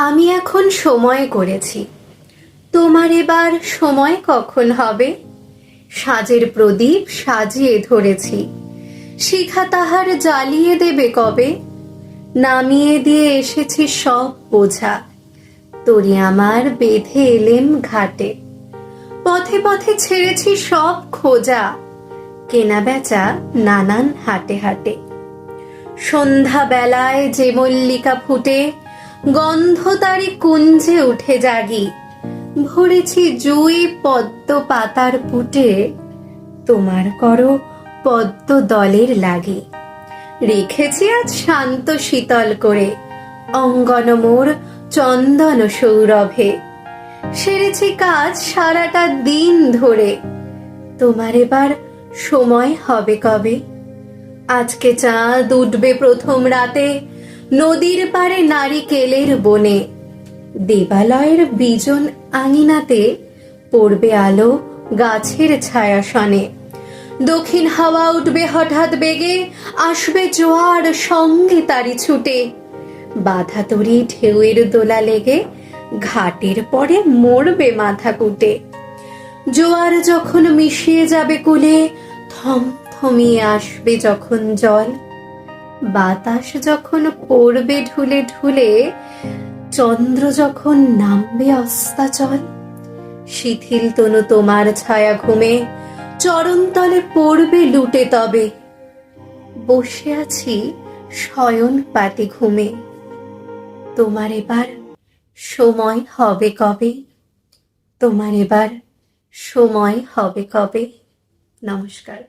আমি এখন সময় করেছি, তোমার এবার সময় কখন হবে? সাজের প্রদীপ সাজিয়ে ধরেছি, শিখা তাহার জ্বালিয়ে দেবে কবে? নামিয়ে দিয়ে এসেছি সব বোঝা, তরি আমার বেঁধে এলেম ঘাটে। পথে পথে ছেড়েছি সব খোঁজা, কেনা বেচা নানান হাটে হাটে। সন্ধ্যা বেলায় যে মল্লিকা ফুটে, গন্ধ তারে কুঞ্জে উঠে জাগি। ভরেছি জুই পদ্ম পাতার পুটে, তোমার করো পদ্ম দলের লাগি। রেখেছি আজ শান্ত শীতল করে, অঙ্গন মোর চন্দন সৌরভে। সেরেছি কাজ সারাটা দিন ধরে, তোমার এবার সময় হবে কবে? আজকে চাঁদ উঠবে প্রথম রাতে, নদীর পারে নারিকেলের বনে। দেবালয়ের বিজন আঙিনাতে পড়বে আলো গাছের ছায়াসনে। দক্ষিণ হাওয়া উঠবে হঠাৎ বেগে, আসবে জোয়ার সঙ্গে তারি ছুটে। বাধা তরি ঢেউয়ের দোলা লেগে, ঘাটের পরে মরবে মাথা কুটে। জোয়ার যখন মিশিয়ে যাবে কূলে, থমথমিয়ে আসবে যখন জল। বাতাস যখন পড়বে ঢুলে ঢুলে, চন্দ্র যখন নামবে অস্তাচল। শিথিল তনু তোমার ছায়া ঘুমে, চরণতলে পড়বে লুটে তবে। বসে আছি শয়ন পাতে ঘুমে, তোমার এবার সময় হবে কবে? তোমার এবার সময় হবে কবে? নমস্কার।